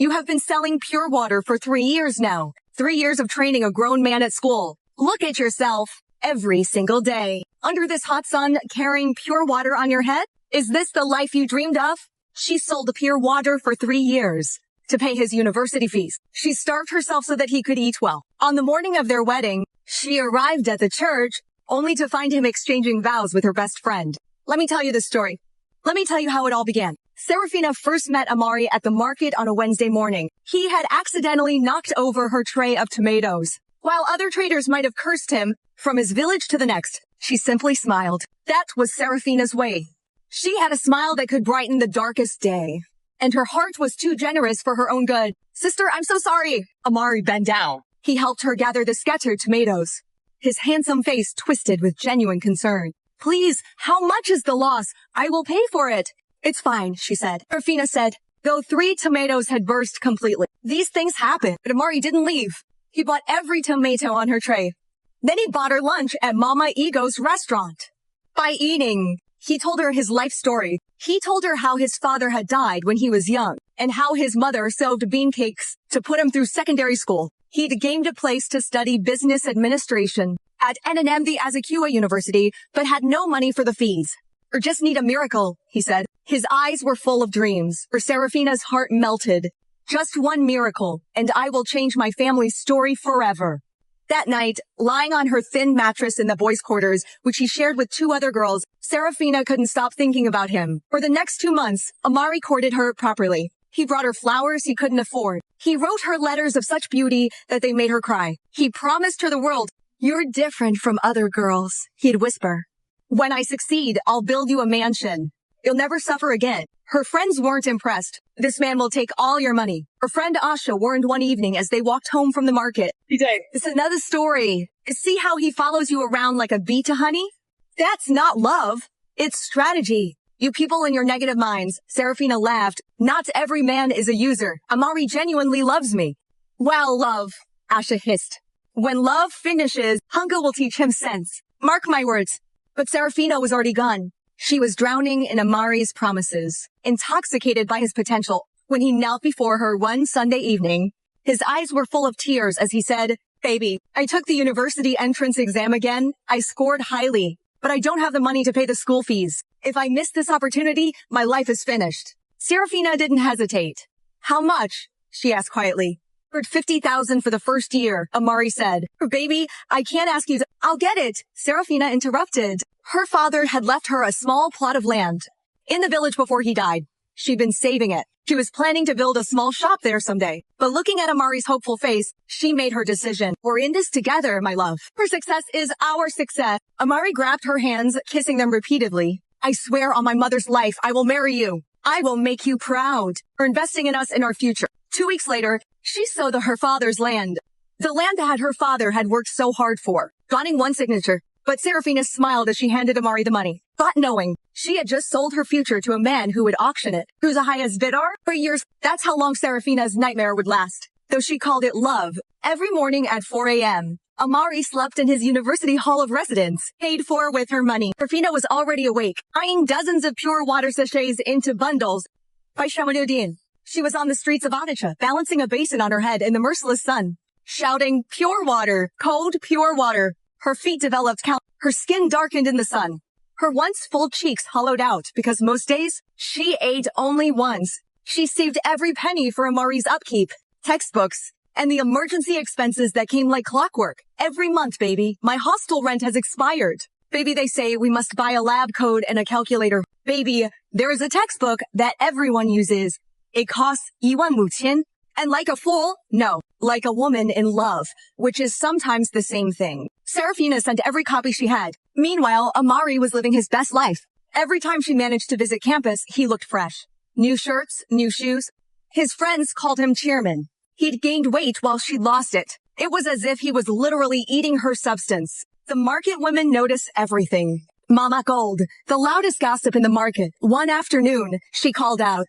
You have been selling pure water for 3 years now. 3 years of training a grown man at school. Look at yourself every single day. Under this hot sun, carrying pure water on your head? Is this the life you dreamed of? She sold pure water for 3 years to pay his university fees. She starved herself so that he could eat well. On the morning of their wedding, she arrived at the church only to find him exchanging vows with her best friend. Let me tell you the story. Let me tell you how it all began. Serafina first met Amari at the market on a Wednesday morning. He had accidentally knocked over her tray of tomatoes. While other traders might have cursed him from his village to the next, she simply smiled. That was Serafina's way. She had a smile that could brighten the darkest day. And her heart was too generous for her own good. Sister, I'm so sorry. Amari bent down. He helped her gather the scattered tomatoes. His handsome face twisted with genuine concern. Please, how much is the loss? I will pay for it. It's fine, she said. Serafina said, though 3 tomatoes had burst completely. These things happen, but Amari didn't leave. He bought every tomato on her tray. Then he bought her lunch at Mama Ego's restaurant. By eating, he told her his life story. He told her how his father had died when he was young and how his mother sewed bean cakes to put him through secondary school. He'd gained a place to study business administration at NNM Azikiwa University, but had no money for the fees. Or just need a miracle, he said. His eyes were full of dreams. For Serafina's heart melted. Just one miracle, and I will change my family's story forever. That night, lying on her thin mattress in the boys' quarters, which he shared with 2 other girls, Serafina couldn't stop thinking about him. For the next 2 months, Amari courted her properly. He brought her flowers he couldn't afford. He wrote her letters of such beauty that they made her cry. He promised her the world. You're different from other girls, he'd whisper. When I succeed, I'll build you a mansion. You'll never suffer again. Her friends weren't impressed. This man will take all your money. Her friend Asha warned one evening as they walked home from the market. It's another story. See how he follows you around like a bee to honey? That's not love. It's strategy. You people in your negative minds. Serafina laughed. Not every man is a user. Amari genuinely loves me. Well, love, Asha hissed. When love finishes, hunger will teach him sense. Mark my words. But Serafina was already gone. She was drowning in Amari's promises, intoxicated by his potential. When he knelt before her one Sunday evening, his eyes were full of tears as he said, Baby, I took the university entrance exam again. I scored highly, but I don't have the money to pay the school fees. If I miss this opportunity, my life is finished. Serafina didn't hesitate. How much? She asked quietly. $50,000 for the first year, Amari said. Baby, I can't ask you to— I'll get it, Serafina interrupted. Her father had left her a small plot of land in the village before he died. She'd been saving it. She was planning to build a small shop there someday. But looking at Amari's hopeful face, she made her decision. We're in this together, my love. Her success is our success. Amari grabbed her hands, kissing them repeatedly. I swear on my mother's life, I will marry you. I will make you proud for investing in us and our future. 2 weeks later, she sold her father's land. The land that her father had worked so hard for, drawing one signature. But Serafina smiled as she handed Amari the money, not knowing she had just sold her future to a man who would auction it. Who's the highest bidder? For years, that's how long Serafina's nightmare would last. Though she called it love. Every morning at 4 a.m., Amari slept in his university hall of residence, paid for with her money. Serafina was already awake, eyeing dozens of pure water sachets into bundles. By Shamanuddin, she was on the streets of Onitsha, balancing a basin on her head in the merciless sun, shouting, pure water, cold, pure water. Her feet developed calm. Her skin darkened in the sun. Her once full cheeks hollowed out because most days she ate only once. She saved every penny for Amari's upkeep, textbooks, and the emergency expenses that came like clockwork. Every month, baby, my hostel rent has expired. Baby, they say we must buy a lab coat and a calculator. Baby, there is a textbook that everyone uses. It costs 15,000. And like a fool, no, like a woman in love, which is sometimes the same thing. Serafina sent every copy she had. Meanwhile, Amari was living his best life. Every time she managed to visit campus, he looked fresh. New shirts, new shoes. His friends called him chairman. He'd gained weight while she lost it. It was as if he was literally eating her substance. The market women noticed everything. Mama Gold, the loudest gossip in the market. One afternoon, she called out,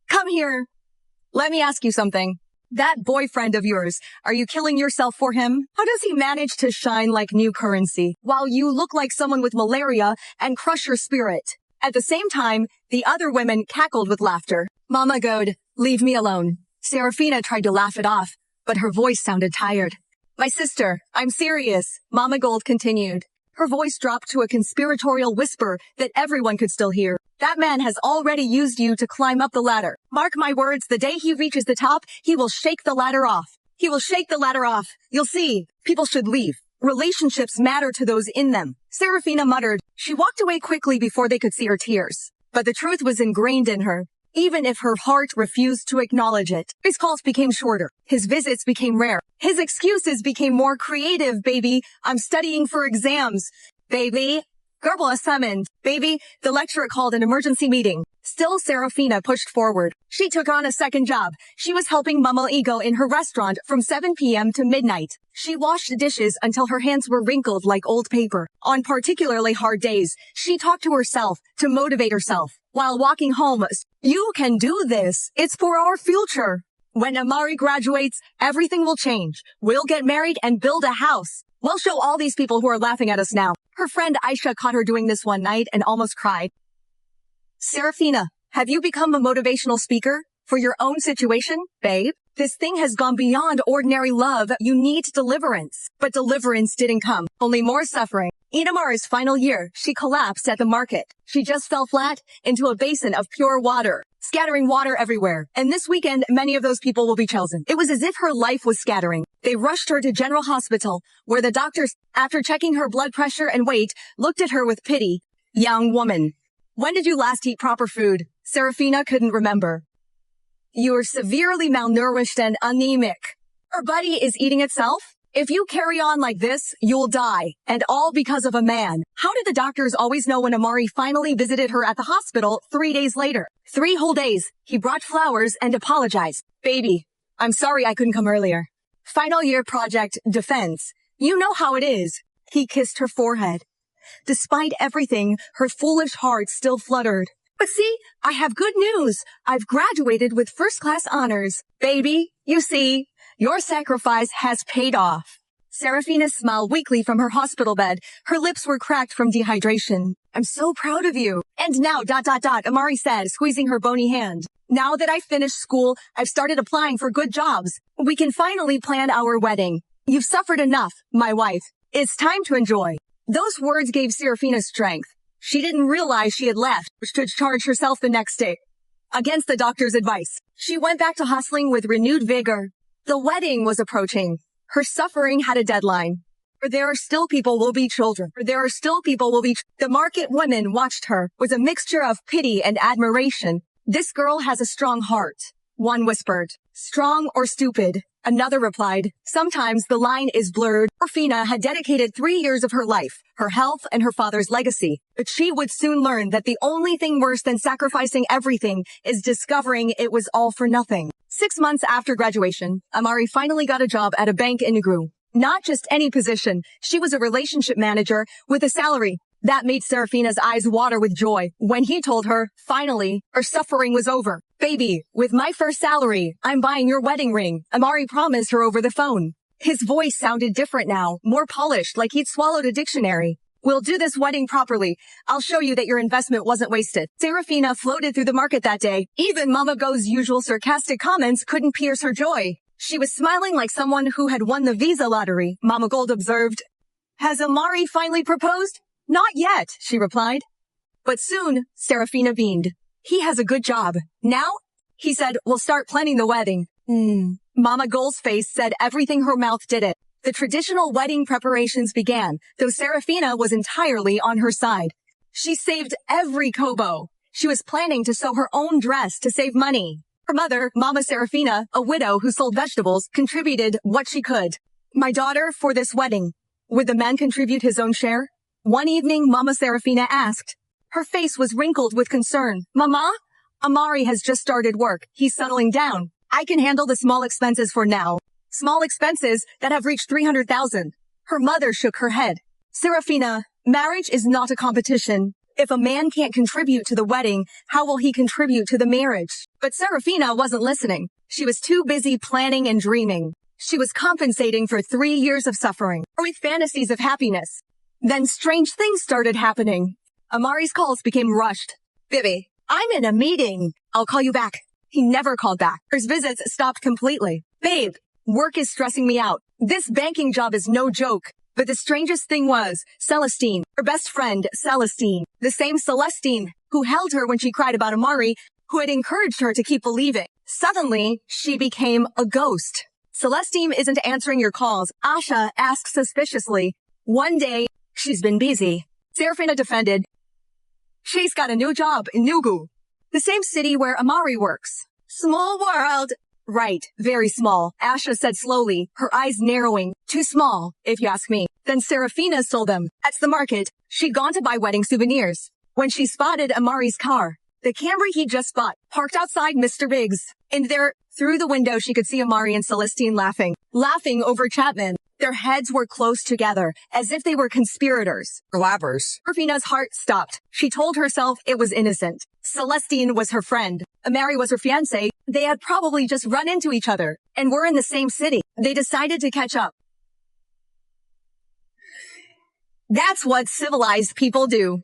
Come here. Let me ask you something. That boyfriend of yours, are you killing yourself for him? How does he manage to shine like new currency while you look like someone with malaria and crush your spirit? At the same time, the other women cackled with laughter. Mama Goad, leave me alone. Serafina tried to laugh it off, but her voice sounded tired. My sister, I'm serious, Mama Gold continued. Her voice dropped to a conspiratorial whisper that everyone could still hear. That man has already used you to climb up the ladder. Mark my words, the day he reaches the top, he will shake the ladder off. He will shake the ladder off. You'll see. People should leave. Relationships matter to those in them. Serafina muttered. She walked away quickly before they could see her tears. But the truth was ingrained in her, even if her heart refused to acknowledge it. His calls became shorter. His visits became rare. His excuses became more creative, baby. I'm studying for exams. Baby. Gerbil summoned. Baby, the lecturer called an emergency meeting. Still, Serafina pushed forward. She took on a second job. She was helping Mama Ego in her restaurant from 7 p.m. to midnight. She washed dishes until her hands were wrinkled like old paper. On particularly hard days, she talked to herself to motivate herself. While walking home, you can do this. It's for our future. When Amari graduates, everything will change. We'll get married and build a house. We'll show all these people who are laughing at us now. Her friend Aisha caught her doing this one night and almost cried. Serafina, have you become a motivational speaker for your own situation, babe? This thing has gone beyond ordinary love. You need deliverance. But deliverance didn't come. Only more suffering. In Amari's final year, she collapsed at the market. She just fell flat into a basin of pure water, scattering water everywhere. And this weekend, many of those people will be chosen. It was as if her life was scattering. They rushed her to General Hospital, where the doctors, after checking her blood pressure and weight, looked at her with pity. Young woman, when did you last eat proper food? Serafina couldn't remember. You're severely malnourished and anemic. Her body is eating itself? If you carry on like this, you'll die, and all because of a man. How did the doctors always know when Amari finally visited her at the hospital 3 days later? 3 whole days. He brought flowers and apologized. Baby, I'm sorry I couldn't come earlier. Final year project, defense. You know how it is. He kissed her forehead. Despite everything, her foolish heart still fluttered. But see, I have good news. I've graduated with first-class honors. Baby, you see, your sacrifice has paid off. Serafina smiled weakly from her hospital bed. Her lips were cracked from dehydration. I'm so proud of you. And now, Amari said, squeezing her bony hand. Now that I finished school, I've started applying for good jobs. We can finally plan our wedding. You've suffered enough, my wife. It's time to enjoy. Those words gave Serafina strength. She didn't realize she had left, to charge herself the next day. Against the doctor's advice, she went back to hustling with renewed vigor. The wedding was approaching. Her suffering had a deadline. For there are still people will be children. The market women watched her with a mixture of pity and admiration. This girl has a strong heart. One whispered. Strong or stupid? Another replied. Sometimes the line is blurred. Serafina had dedicated 3 years of her life, her health, and her father's legacy. But she would soon learn that the only thing worse than sacrificing everything is discovering it was all for nothing. 6 months after graduation, Amari finally got a job at a bank in Negru. Not just any position. She was a relationship manager with a salary. That made Serafina's eyes water with joy when he told her, finally, her suffering was over. Baby, with my first salary, I'm buying your wedding ring, Amari promised her over the phone. His voice sounded different now, more polished, like he'd swallowed a dictionary. We'll do this wedding properly. I'll show you that your investment wasn't wasted. Serafina floated through the market that day. Even Mama Go's usual sarcastic comments couldn't pierce her joy. She was smiling like someone who had won the Visa lottery, Mama Gold observed. Has Amari finally proposed? Not yet, she replied. But soon, Serafina beamed. He has a good job. Now? He said, we'll start planning the wedding. Mama Gold's face said everything her mouth didn't. The traditional wedding preparations began, though Serafina was entirely on her side. She saved every kobo. She was planning to sew her own dress to save money. Her mother, Mama Serafina, a widow who sold vegetables, contributed what she could. My daughter, for this wedding, would the man contribute his own share? One evening, Mama Serafina asked. Her face was wrinkled with concern. Mama? Amari has just started work. He's settling down. I can handle the small expenses for now. Small expenses that have reached 300,000. Her mother shook her head. Serafina, marriage is not a competition. If a man can't contribute to the wedding, how will he contribute to the marriage? But Serafina wasn't listening. She was too busy planning and dreaming. She was compensating for 3 years of suffering, or with fantasies of happiness. Then strange things started happening. Amari's calls became rushed. Bibi, I'm in a meeting. I'll call you back. He never called back. His visits stopped completely. Babe, work is stressing me out. This banking job is no joke. But the strangest thing was, Celestine, her best friend, Celestine, the same Celestine who held her when she cried about Amari, who had encouraged her to keep believing. Suddenly, she became a ghost. Celestine isn't answering your calls, Asha asked suspiciously. One day, she's been busy. Serafina defended. She's got a new job in Nugu, the same city where Amari works. Small world. Right, very small, Asha said slowly, her eyes narrowing. Too small, if you ask me. Then Serafina sold them. At the market, she'd gone to buy wedding souvenirs. When she spotted Amari's car, the Camry he'd just bought, parked outside Mr. Biggs. And there, through the window, she could see Amari and Celestine laughing over Chapman. Their heads were close together, as if they were conspirators. Blabbers. Serafina's heart stopped. She told herself it was innocent. Celestine was her friend. Amari was her fiancé. They had probably just run into each other, and were in the same city. They decided to catch up. That's what civilized people do.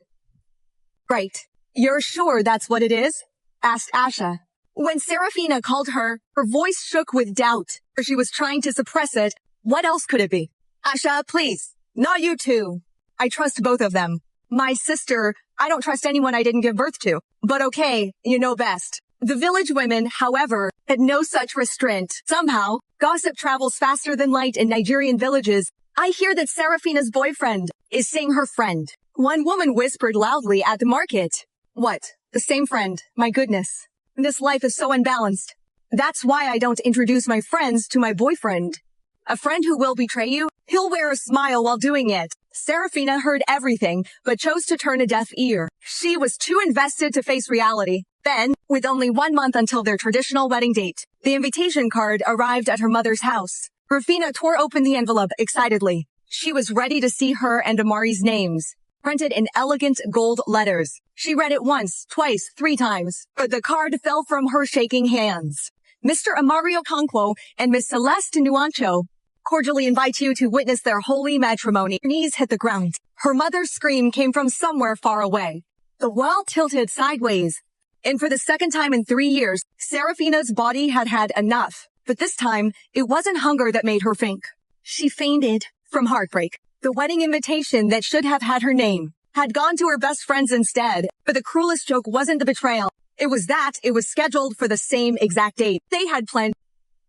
Right. You're sure that's what it is? Asked Asha. When Serafina called her, her voice shook with doubt, or she was trying to suppress it. What else could it be? Asha, please. Not you two. I trust both of them. My sister, I don't trust anyone I didn't give birth to. But okay, you know best. The village women, however, had no such restraint. Somehow, gossip travels faster than light in Nigerian villages. I hear that Serafina's boyfriend is seeing her friend. One woman whispered loudly at the market. What? The same friend. My goodness. This life is so unbalanced. That's why I don't introduce my friends to my boyfriend. A friend who will betray you? He'll wear a smile while doing it. Serafina heard everything, but chose to turn a deaf ear. She was too invested to face reality. Then, with only 1 month until their traditional wedding date, the invitation card arrived at her mother's house. Rufina tore open the envelope excitedly. She was ready to see her and Amari's names, printed in elegant gold letters. She read it once, twice, 3 times, but the card fell from her shaking hands. Mr. Amario Conquo and Miss Celeste Nuancho cordially invite you to witness their holy matrimony. Her knees hit the ground. Her mother's scream came from somewhere far away. The wall tilted sideways, and for the second time in 3 years, Serafina's body had had enough. But this time, it wasn't hunger that made her faint. She fainted from heartbreak. The wedding invitation that should have had her name had gone to her best friends instead. But the cruelest joke wasn't the betrayal. It was that it was scheduled for the same exact date they had planned.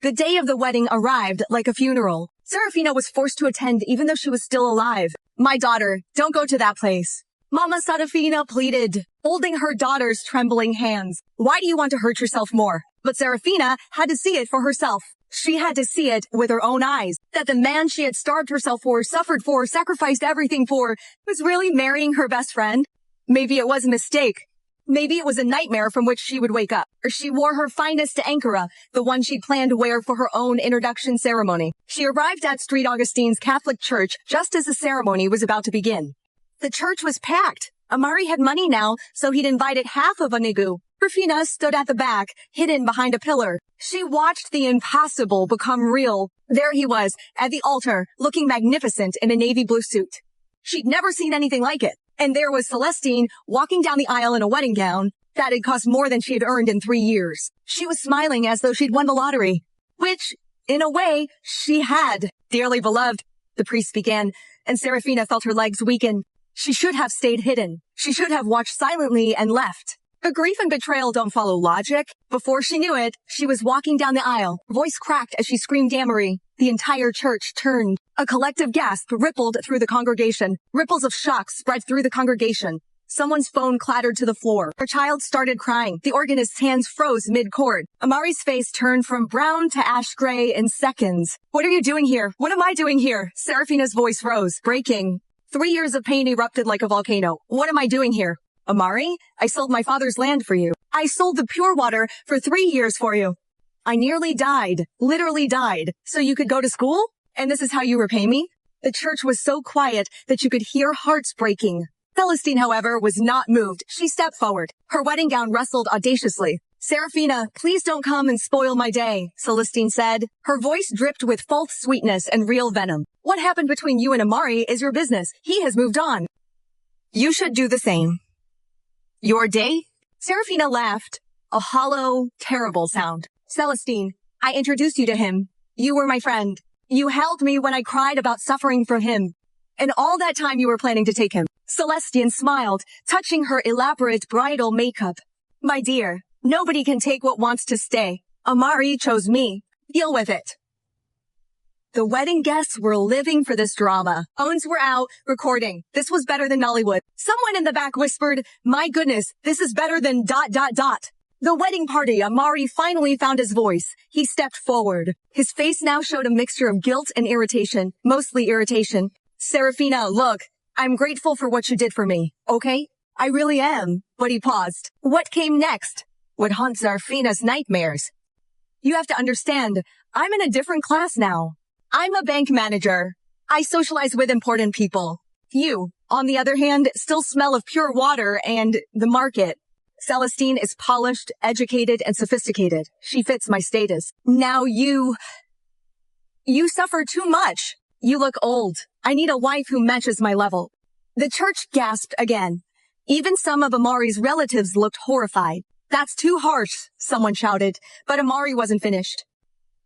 The day of the wedding arrived like a funeral. Serafina was forced to attend even though she was still alive. My daughter, don't go to that place. Mama Serafina pleaded, holding her daughter's trembling hands. Why do you want to hurt yourself more? But Serafina had to see it for herself. She had to see it with her own eyes, that the man she had starved herself for, suffered for, sacrificed everything for, was really marrying her best friend. Maybe it was a mistake. Maybe it was a nightmare from which she would wake up. Or she wore her finest Ankara, the one she'd planned to wear for her own introduction ceremony. She arrived at St. Augustine's Catholic Church just as the ceremony was about to begin. The church was packed. Amari had money now, so he'd invited half of Anigu. Rufina stood at the back, hidden behind a pillar. She watched the impossible become real. There he was, at the altar, looking magnificent in a navy blue suit. She'd never seen anything like it. And there was Celestine, walking down the aisle in a wedding gown that had cost more than she had earned in 3 years. She was smiling as though she'd won the lottery, which, in a way, she had. Dearly beloved, the priest began, and Serafina felt her legs weaken. She should have stayed hidden. She should have watched silently and left. But grief and betrayal don't follow logic. Before she knew it, she was walking down the aisle. Her voice cracked as she screamed Amari. The entire church turned. A collective gasp rippled through the congregation. Ripples of shock spread through the congregation. Someone's phone clattered to the floor. Her child started crying. The organist's hands froze mid-chord. Amari's face turned from brown to ash gray in seconds. What are you doing here? What am I doing here? Serafina's voice rose, breaking. 3 years of pain erupted like a volcano. What am I doing here? Amari, I sold my father's land for you. I sold the pure water for 3 years for you. I nearly died, literally died, so you could go to school? And this is how you repay me? The church was so quiet that you could hear hearts breaking. Celestine, however, was not moved. She stepped forward. Her wedding gown rustled audaciously. Serafina, please don't come and spoil my day, Celestine said. Her voice dripped with false sweetness and real venom. What happened between you and Amari is your business. He has moved on. You should do the same. Your day? Serafina laughed. A hollow, terrible sound. Celestine, I introduced you to him. You were my friend. You held me when I cried about suffering from him. And all that time you were planning to take him. Celestine smiled, touching her elaborate bridal makeup. My dear, nobody can take what wants to stay. Amari chose me. Deal with it. The wedding guests were living for this drama. Phones were out, recording. This was better than Nollywood. Someone in the back whispered, my goodness, this is better than ... The wedding party, Amari finally found his voice. He stepped forward. His face now showed a mixture of guilt and irritation, mostly irritation. Serafina, look, I'm grateful for what you did for me, okay? I really am. But he paused. What came next? What haunts Serafina's nightmares? You have to understand, I'm in a different class now. I'm a bank manager. I socialize with important people. You, on the other hand, still smell of pure water and the market. Celestine is polished, educated, and sophisticated. She fits my status. Now you suffer too much. You look old. I need a wife who matches my level. The church gasped again. Even some of Amari's relatives looked horrified. That's too harsh, someone shouted, but Amari wasn't finished.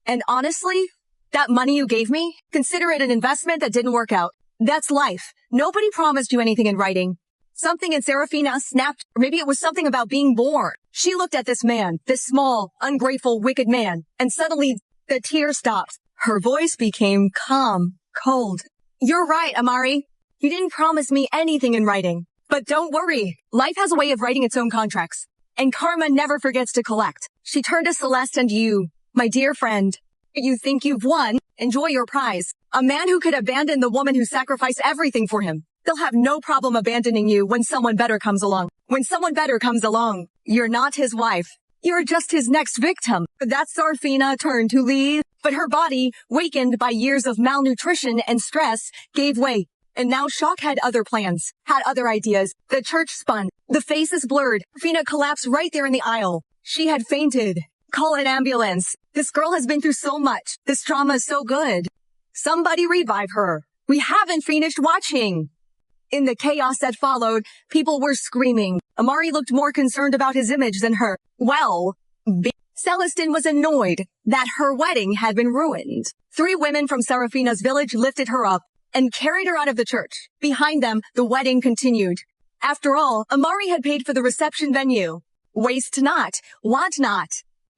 And honestly, that money you gave me, consider it an investment that didn't work out. That's life. Nobody promised you anything in writing. Something in Serafina snapped, or maybe it was something about being born. She looked at this man, this small, ungrateful, wicked man, and suddenly the tears stopped. Her voice became calm, cold. You're right, Amari. You didn't promise me anything in writing. But don't worry. Life has a way of writing its own contracts. And karma never forgets to collect. She turned to Celeste and you, my dear friend. You think you've won? Enjoy your prize. A man who could abandon the woman who sacrificed everything for him. They'll have no problem abandoning you when someone better comes along. When someone better comes along, you're not his wife. You're just his next victim. That Serafina turned to leave, but her body, wakened by years of malnutrition and stress, gave way. And now Shock had other plans, had other ideas. The church spun. The faces blurred. Serafina collapsed right there in the aisle. She had fainted. Call an ambulance. This girl has been through so much. This trauma is so good. Somebody revive her. We haven't finished watching. In the chaos that followed, people were screaming. Amari looked more concerned about his image than her. Well, Celestine was annoyed that her wedding had been ruined. 3 women from Serafina's village lifted her up and carried her out of the church. Behind them, the wedding continued. After all, Amari had paid for the reception venue. Waste not, want not.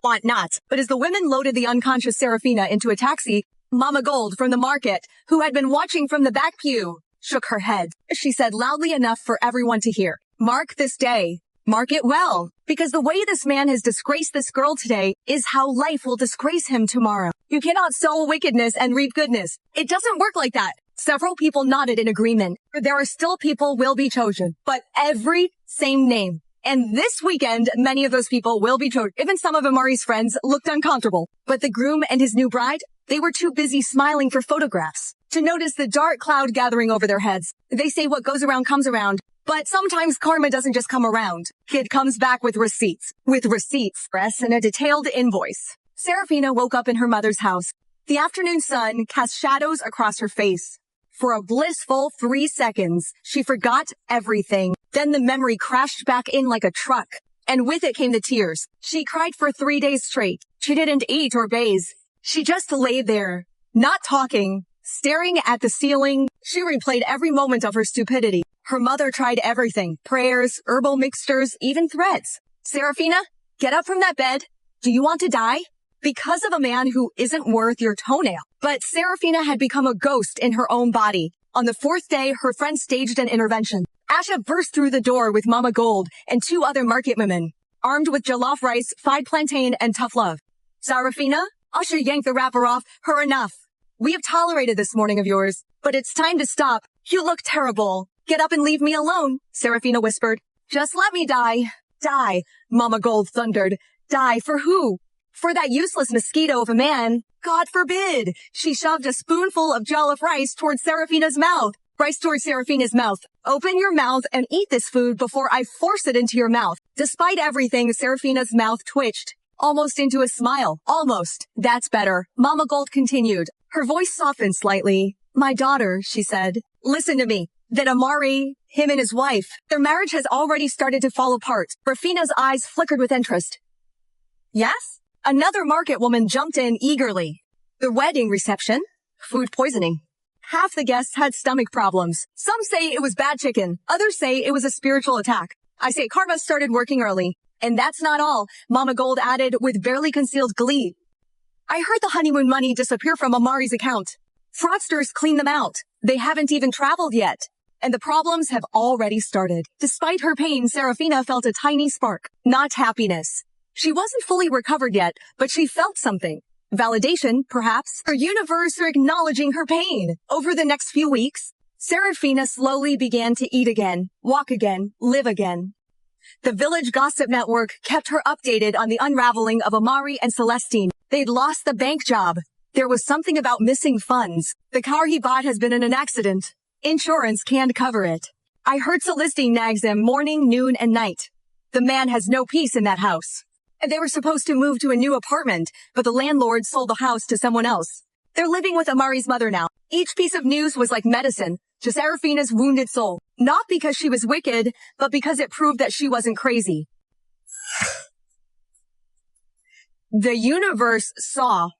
But as the women loaded the unconscious Serafina into a taxi, Mama Gold from the market, who had been watching from the back pew, shook her head. She said loudly enough for everyone to hear. Mark this day. Mark it well. Because the way this man has disgraced this girl today is how life will disgrace him tomorrow. You cannot sow wickedness and reap goodness. It doesn't work like that. Several people nodded in agreement. There are still people will be chosen, but every same name. And this weekend, many of those people will be chosen. Even some of Amari's friends looked uncomfortable. But the groom and his new bride, they were too busy smiling for photographs to notice the dark cloud gathering over their heads. They say what goes around comes around. But sometimes karma doesn't just come around. It comes back with receipts. And a detailed invoice. Serafina woke up in her mother's house. The afternoon sun cast shadows across her face. For a blissful 3 seconds, she forgot everything. Then the memory crashed back in like a truck. And with it came the tears. She cried for 3 days straight. She didn't eat or bathe. She just lay there, not talking, staring at the ceiling. She replayed every moment of her stupidity. Her mother tried everything. Prayers, herbal mixtures, even threads. Serafina, get up from that bed. Do you want to die? Because of a man who isn't worth your toenail. But Serafina had become a ghost in her own body. On the 4th day, her friend staged an intervention. Asha burst through the door with Mama Gold and 2 other market women, armed with jollof rice, fried plantain, and tough love. Serafina, Usher yanked the wrapper off. Her enough. We have tolerated this morning of yours, but it's time to stop. You look terrible. Get up and leave me alone, Serafina whispered. Just let me die. Die, Mama Gold thundered. Die for who? For that useless mosquito of a man. God forbid. She shoved a spoonful of jollof rice towards Serafina's mouth. Open your mouth and eat this food before I force it into your mouth. Despite everything, Serafina's mouth twitched. Almost into a smile. Almost. That's better. Mama Gold continued. Her voice softened slightly. My daughter, she said. Listen to me. That Amari, him and his wife, their marriage has already started to fall apart. Rafina's eyes flickered with interest. Yes? Another market woman jumped in eagerly. The wedding reception? Food poisoning. Half the guests had stomach problems. Some say it was bad chicken. Others say it was a spiritual attack. I say karma started working early. And that's not all, Mama Gold added with barely concealed glee. I heard the honeymoon money disappear from Amari's account. Fraudsters cleaned them out. They haven't even traveled yet. And the problems have already started. Despite her pain, Serafina felt a tiny spark, not happiness. She wasn't fully recovered yet, but she felt something. Validation, perhaps. Her universe are acknowledging her pain. Over the next few weeks, Serafina slowly began to eat again, walk again, live again. The Village Gossip Network kept her updated on the unraveling of Amari and Celestine. They'd lost the bank job. There was something about missing funds. The car he bought has been in an accident. Insurance can't cover it. I heard Celestine nags him morning, noon, and night. The man has no peace in that house. And they were supposed to move to a new apartment, but the landlord sold the house to someone else. They're living with Amari's mother now. Each piece of news was like medicine to Serafina's wounded soul. Not because she was wicked, but because it proved that she wasn't crazy. The universe saw.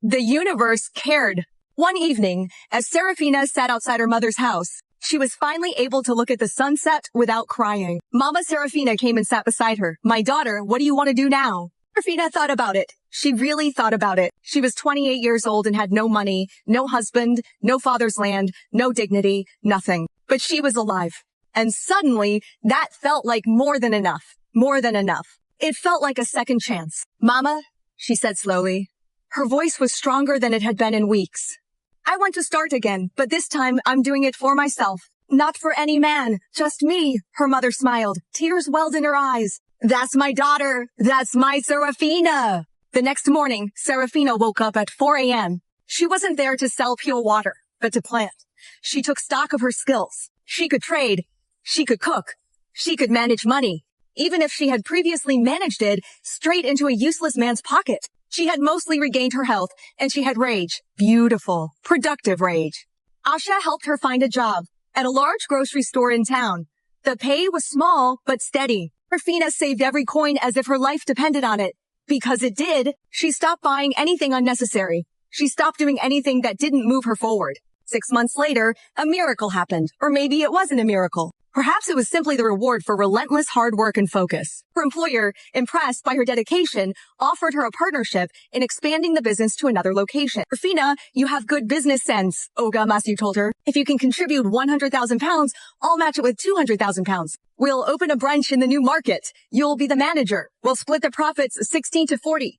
The universe cared. One evening, as Serafina sat outside her mother's house, she was finally able to look at the sunset without crying. Mama Serafina came and sat beside her. My daughter, what do you want to do now? Serafina thought about it. She really thought about it. She was 28 years old and had no money, no husband, no father's land, no dignity, nothing. But she was alive. And suddenly, that felt like more than enough. More than enough. It felt like a second chance. Mama, she said slowly. Her voice was stronger than it had been in weeks. I want to start again, but this time I'm doing it for myself. Not for any man, just me. Her mother smiled. Tears welled in her eyes. That's my daughter. That's my Serafina. The next morning, Serafina woke up at 4 a.m. She wasn't there to sell pure water, but to plant. She took stock of her skills. She could trade. She could cook. She could manage money. Even if she had previously managed it straight into a useless man's pocket. She had mostly regained her health, and she had rage. Beautiful, productive rage. Asha helped her find a job at a large grocery store in town. The pay was small, but steady. Serafina saved every coin as if her life depended on it. Because it did, she stopped buying anything unnecessary. She stopped doing anything that didn't move her forward. 6 months later, a miracle happened. Or maybe it wasn't a miracle. Perhaps it was simply the reward for relentless hard work and focus. Her employer, impressed by her dedication, offered her a partnership in expanding the business to another location. Serafina, you have good business sense, Olga Masu told her. If you can contribute 100,000 pounds, I'll match it with 200,000 pounds. We'll open a branch in the new market. You'll be the manager. We'll split the profits 16 to 40.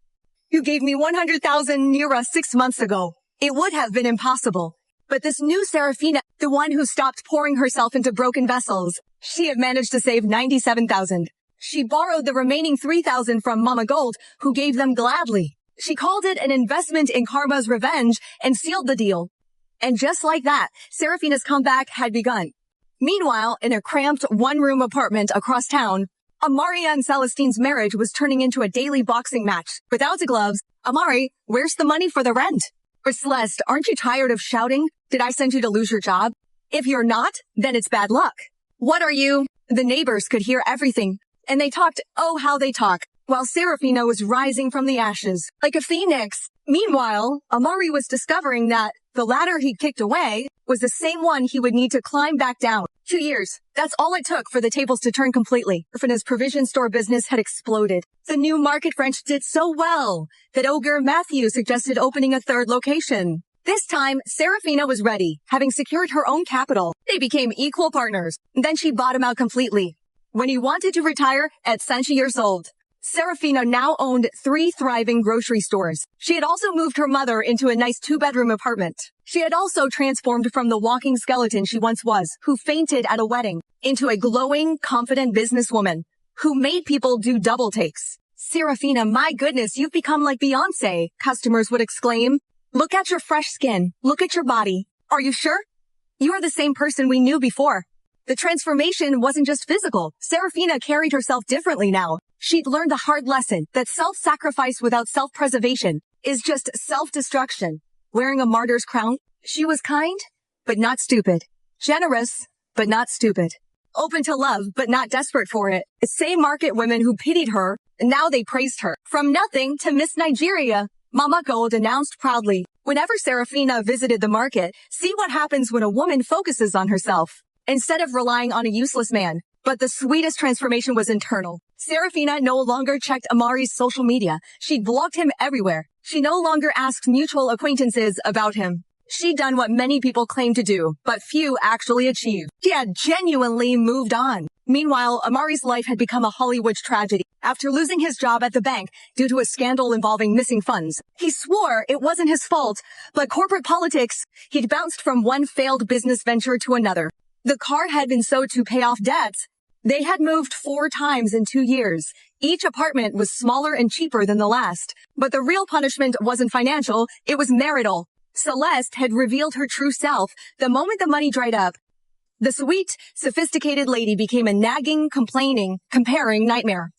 You gave me 100,000 Nira 6 months ago. It would have been impossible. But this new Serafina, the one who stopped pouring herself into broken vessels, she had managed to save 97,000. She borrowed the remaining 3,000 from Mama Gold, who gave them gladly. She called it an investment in karma's revenge and sealed the deal. And just like that, Serafina's comeback had begun. Meanwhile, in a cramped one-room apartment across town, Amari and Celestine's marriage was turning into a daily boxing match. Without the gloves, Amari, where's the money for the rent? Or Celeste, aren't you tired of shouting? Did I send you to lose your job? If you're not, then it's bad luck. What are you? The neighbors could hear everything. And they talked, oh how they talk, while Serafina was rising from the ashes, like a phoenix. Meanwhile, Amari was discovering that the ladder he'd kicked away was the same one he would need to climb back down. 2 years. That's all it took for the tables to turn completely. Serafina's provision store business had exploded. The new market branch did so well that Ogre Matthew suggested opening a third location. This time, Serafina was ready, having secured her own capital. They became equal partners. Then she bought him out completely. When he wanted to retire at 70 years old, Serafina now owned 3 thriving grocery stores. She had also moved her mother into a nice 2-bedroom apartment. She had also transformed from the walking skeleton she once was, who fainted at a wedding, into a glowing, confident businesswoman who made people do double takes. Serafina, my goodness, you've become like Beyonce, customers would exclaim. Look at your fresh skin. Look at your body. Are you sure? You are the same person we knew before. The transformation wasn't just physical. Serafina carried herself differently now. She'd learned the hard lesson that self-sacrifice without self-preservation is just self-destruction. Wearing a martyr's crown, she was kind, but not stupid. Generous, but not stupid. Open to love, but not desperate for it. The same market women who pitied her Now they praised her. From nothing to Miss Nigeria, Mama Gold announced proudly. Whenever Serafina visited the market, see what happens when a woman focuses on herself, instead of relying on a useless man. But the sweetest transformation was internal. Serafina no longer checked Amari's social media. She'd blocked him everywhere. She no longer asked mutual acquaintances about him. She'd done what many people claim to do, but few actually achieve. She had genuinely moved on. Meanwhile, Amari's life had become a Hollywood tragedy. After losing his job at the bank due to a scandal involving missing funds, he swore it wasn't his fault, but corporate politics, he'd bounced from one failed business venture to another. The car had been sold to pay off debts. They had moved 4 times in 2 years. Each apartment was smaller and cheaper than the last. But the real punishment wasn't financial, it was marital. Celeste had revealed her true self the moment the money dried up. The sweet, sophisticated lady became a nagging, complaining, comparing nightmare.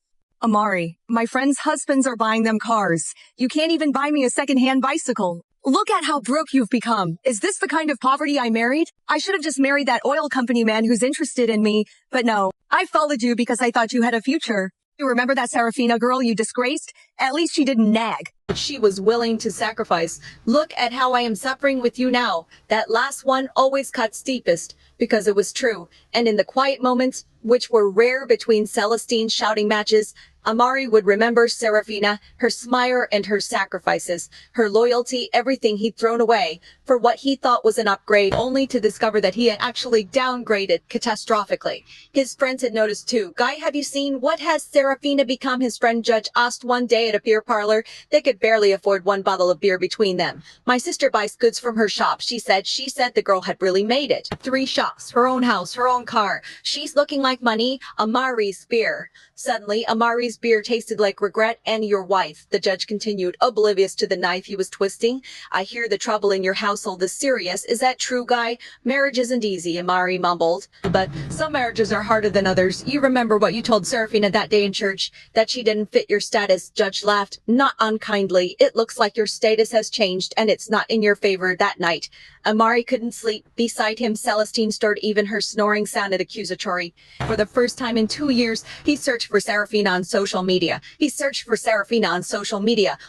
Amari, my friends' husbands are buying them cars. You can't even buy me a second-hand bicycle. Look at how broke you've become. Is this the kind of poverty I married? I should have just married that oil company man who's interested in me. But no, I followed you because I thought you had a future. You remember that Serafina girl you disgraced? At least she didn't nag. She was willing to sacrifice. Look at how I am suffering with you now. That last one always cuts deepest, because it was true. And in the quiet moments, which were rare between Celestine's shouting matches, Amari would remember Serafina, her smile and her sacrifices, her loyalty, everything he'd thrown away for what he thought was an upgrade, only to discover that he had actually downgraded catastrophically. His friends had noticed too. Guy, have you seen what has Serafina become? His friend Judge asked one day at a beer parlor. They could barely afford 1 bottle of beer between them. My sister buys goods from her shop, she said. She said the girl had really made it. 3 shops, her own house, her own car. She's looking like money. Amari's beer. Suddenly, Amari's beer tasted like regret. And your wife, the judge continued, oblivious to the knife he was twisting. I hear the trouble in your household is serious. Is that true, Guy? Marriage isn't easy, Amari mumbled. But some marriages are harder than others. You remember what you told Serafina that day in church? That she didn't fit your status. Judge laughed, not unkindly. It looks like your status has changed and it's not in your favor that night. Amari couldn't sleep. Beside him, Celestine stirred. Even her snoring sounded accusatory. For the first time in 2 years, he searched for Serafina on social media.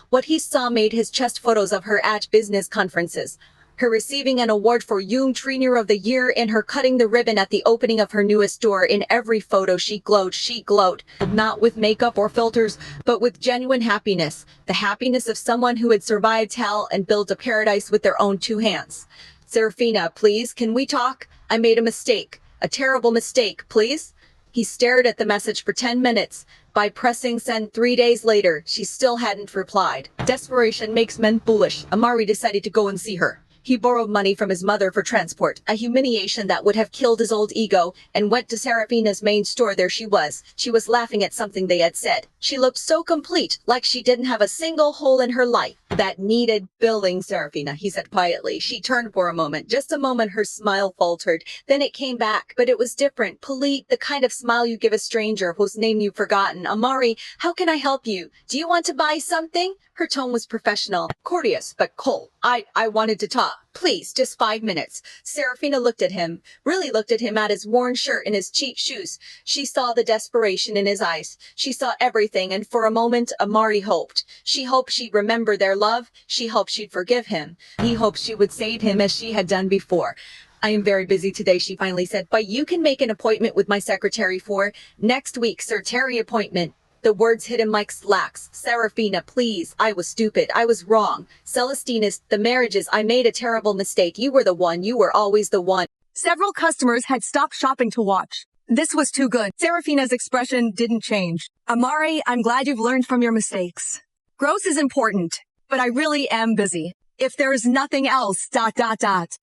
What he saw made his chest photos of her at business conferences. Her receiving an award for Young Trainer of the Year and her cutting the ribbon at the opening of her newest store. In every photo she glowed, not with makeup or filters, but with genuine happiness. The happiness of someone who had survived hell and built a paradise with their own 2 hands. Serafina, please, can we talk? I made a mistake. A terrible mistake, please? He stared at the message for 10 minutes. By pressing send 3 days later, she still hadn't replied. Desperation makes men foolish. Amari decided to go and see her. He borrowed money from his mother for transport, a humiliation that would have killed his old ego, and went to Serafina's main store. There she was. She was laughing at something they had said. She looked so complete, like she didn't have a single hole in her life. That needed building, Serafina, he said quietly. She turned for a moment. Just a moment, her smile faltered. Then it came back, but it was different. Polite, the kind of smile you give a stranger whose name you've forgotten. Amari, how can I help you? Do you want to buy something? Her tone was professional, courteous, but cold. I wanted to talk. Please, just 5 minutes. Serafina looked at him, really looked at him, at his worn shirt and his cheap shoes. She saw the desperation in his eyes. She saw everything, and for a moment, Amari hoped. She hoped she'd remember their love. She hoped she'd forgive him. He hoped she would save him as she had done before. I am very busy today, she finally said, but you can make an appointment with my secretary for next week. Secretary appointment. The words hit him like slacks. Serafina, please. I was stupid. I was wrong. Celestinus, the marriages, I made a terrible mistake. You were the one. You were always the one. Several customers had stopped shopping to watch. This was too good. Serafina's expression didn't change. Amari, I'm glad you've learned from your mistakes. Growth is important, but I really am busy. If there's nothing else, ...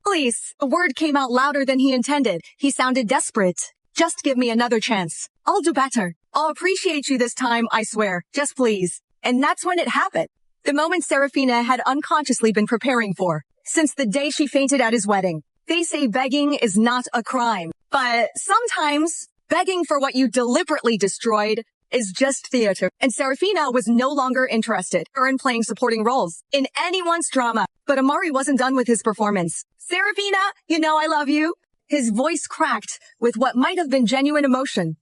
Please. A word came out louder than he intended. He sounded desperate. Just give me another chance. I'll do better. I'll appreciate you this time, I swear. Just please. And that's when it happened. The moment Serafina had unconsciously been preparing for, since the day she fainted at his wedding. They say begging is not a crime, but sometimes begging for what you deliberately destroyed is just theater. And Serafina was no longer interested in playing supporting roles in anyone's drama. But Amari wasn't done with his performance. Serafina, you know I love you. His voice cracked with what might have been genuine emotion.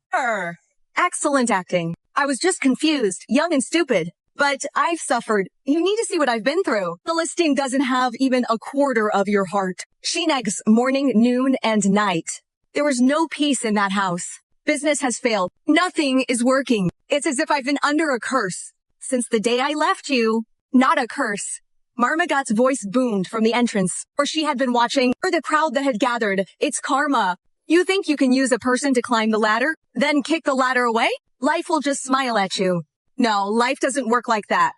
Excellent acting. I was just confused, young and stupid. But I've suffered. You need to see what I've been through. Celestine doesn't have even a quarter of your heart. She nags morning, noon, and night. There was no peace in that house. Business has failed. Nothing is working. It's as if I've been under a curse. Since the day I left you, not a curse. Marmogot's voice boomed from the entrance, where she had been watching, or the crowd that had gathered. It's karma. You think you can use a person to climb the ladder, then kick the ladder away? Life will just smile at you. No, life doesn't work like that.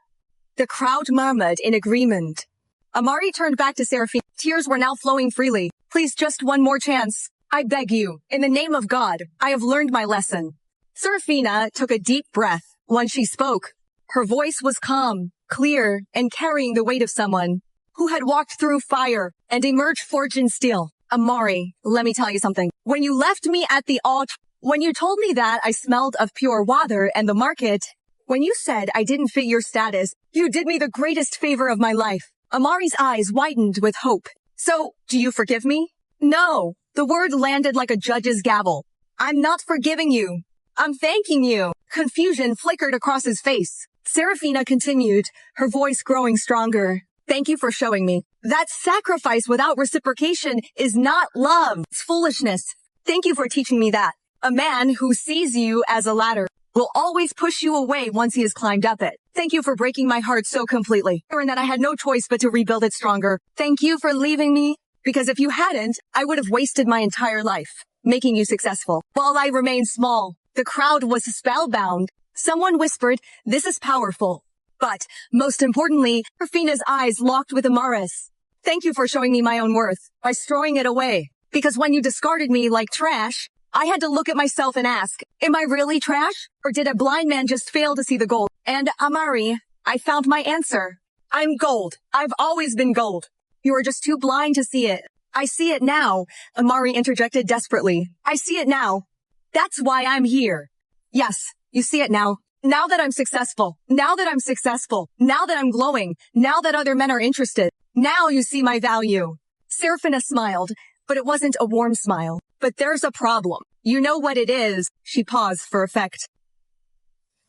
The crowd murmured in agreement. Amari turned back to Seraphina. Tears were now flowing freely. Please, just one more chance. I beg you, in the name of God, I have learned my lesson. Seraphina took a deep breath when she spoke. Her voice was calm, clear, and carrying the weight of someone who had walked through fire and emerged forged in steel. Amari, let me tell you something. When you left me at the altar, when you told me that I smelled of pure water and the market, when you said I didn't fit your status, you did me the greatest favor of my life. Amari's eyes widened with hope. So, do you forgive me? No. The word landed like a judge's gavel. I'm not forgiving you. I'm thanking you. Confusion flickered across his face. Seraphina continued, her voice growing stronger. Thank you for showing me. That sacrifice without reciprocation is not love. It's foolishness. Thank you for teaching me that. A man who sees you as a ladder will always push you away once he has climbed up it. Thank you for breaking my heart so completely, and that I had no choice but to rebuild it stronger. Thank you for leaving me, because if you hadn't, I would have wasted my entire life, making you successful. While I remained small, the crowd was spellbound. Someone whispered, this is powerful. But, most importantly, Seraphina's eyes locked with Amaris. Thank you for showing me my own worth by throwing it away. Because when you discarded me like trash, I had to look at myself and ask, am I really trash? Or did a blind man just fail to see the gold? And Amari, I found my answer. I'm gold. I've always been gold. You are just too blind to see it. I see it now, Amari interjected desperately. I see it now. That's why I'm here. Yes, you see it now. Now that I'm successful. Now that I'm successful. Now that I'm glowing. Now that other men are interested. Now you see my value. Seraphina smiled, but it wasn't a warm smile. But there's a problem. You know what it is. She paused for effect.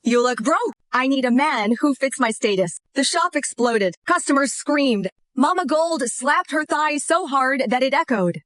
You look broke. I need a man who fits my status. The shop exploded. Customers screamed. Mama Gold slapped her thigh so hard that it echoed.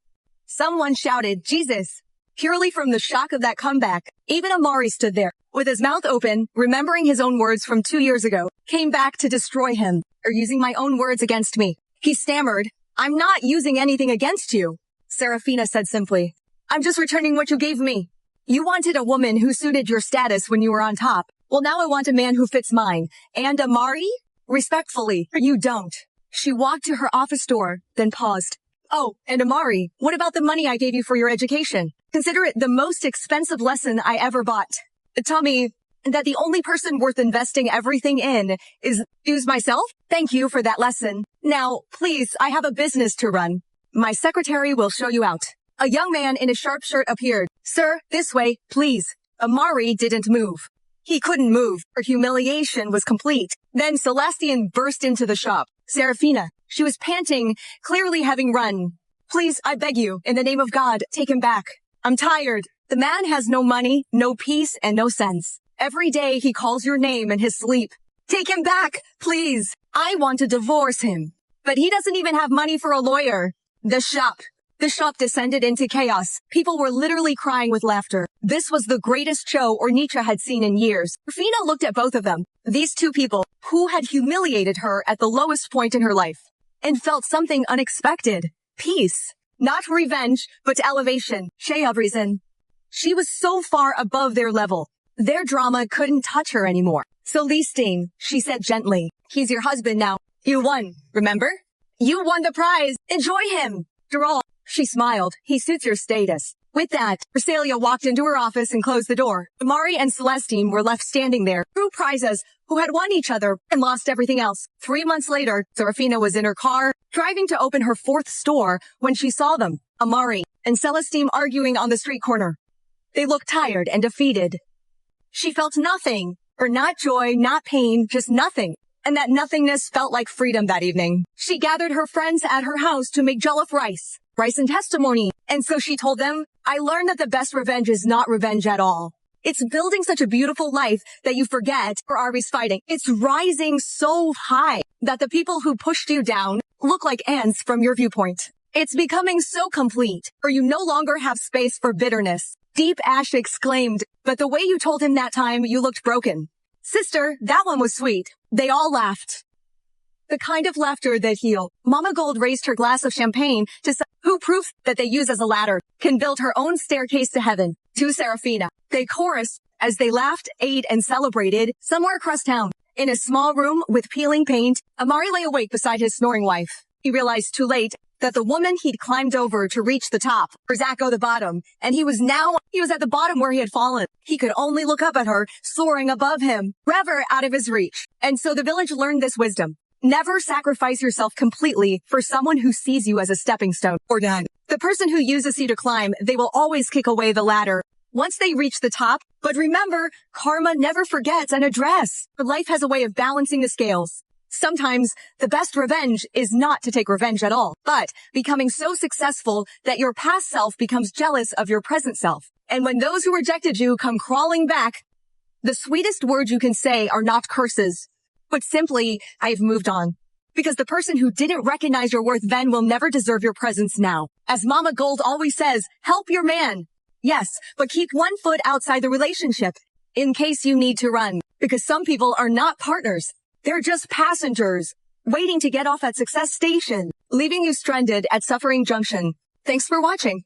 Someone shouted, Jesus. Purely from the shock of that comeback, even Amari stood there, with his mouth open, remembering his own words from 2 years ago, came back to destroy him, or using my own words against me. He stammered, I'm not using anything against you. Seraphina said simply, I'm just returning what you gave me. You wanted a woman who suited your status when you were on top. Well, now I want a man who fits mine. And Amari? Respectfully, you don't. She walked to her office door, then paused. Oh, and Amari, what about the money I gave you for your education? Consider it the most expensive lesson I ever bought. Tell me that the only person worth investing everything in is myself? Thank you for that lesson. Now, please, I have a business to run. My secretary will show you out. A young man in a sharp shirt appeared. Sir, this way, please. Amari didn't move. He couldn't move. Her humiliation was complete. Then Celestian burst into the shop. Seraphina. She was panting, clearly having run. Please, I beg you, in the name of God, take him back. I'm tired. The man has no money, no peace, and no sense. Every day he calls your name in his sleep. Take him back, please. I want to divorce him. But he doesn't even have money for a lawyer. The shop descended into chaos. People were literally crying with laughter. This was the greatest show Ornitra had seen in years. Rufina looked at both of them. These two people who had humiliated her at the lowest point in her life and felt something unexpected. Peace. Not revenge, but elevation. She have reason. She was so far above their level. Their drama couldn't touch her anymore. Celestine, she said gently. He's your husband now. You won, remember? You won the prize. Enjoy him. After all, she smiled. He suits your status. With that, Rosalia walked into her office and closed the door. Amari and Celestine were left standing there, true prizes, who had won each other and lost everything else. 3 months later, Serafina was in her car, driving to open her 4th store when she saw them, Amari and Celestine arguing on the street corner. They looked tired and defeated. She felt nothing, or not joy, not pain, just nothing. And that nothingness felt like freedom that evening. She gathered her friends at her house to make jollof rice and testimony. And so she told them, I learned that the best revenge is not revenge at all. It's building such a beautiful life that you forget or are fighting. It's rising so high that the people who pushed you down look like ants from your viewpoint. It's becoming so complete, or you no longer have space for bitterness. Deep Ash exclaimed, but the way you told him that time, you looked broken. Sister, that one was sweet. They all laughed. The kind of laughter that healed. Mama Gold raised her glass of champagne to who proof that they use as a ladder can build her own staircase to heaven. To Serafina. They chorused as they laughed, ate, and celebrated somewhere across town. In a small room with peeling paint, Amari lay awake beside his snoring wife. He realized too late that the woman he'd climbed over to reach the top was Zacho the bottom, and he was at the bottom where he had fallen. He could only look up at her, soaring above him, forever out of his reach. And so the village learned this wisdom. Never sacrifice yourself completely for someone who sees you as a stepping stone or done. The person who uses you to climb, they will always kick away the ladder once they reach the top. But remember, karma never forgets an address. Life has a way of balancing the scales. Sometimes the best revenge is not to take revenge at all, but becoming so successful that your past self becomes jealous of your present self. And when those who rejected you come crawling back, the sweetest words you can say are not curses, but simply, I've moved on. Because the person who didn't recognize your worth then will never deserve your presence now. As Mama Gold always says, help your man. Yes, but keep one foot outside the relationship in case you need to run. Because some people are not partners. They're just passengers waiting to get off at Success Station, leaving you stranded at Suffering Junction. Thanks for watching.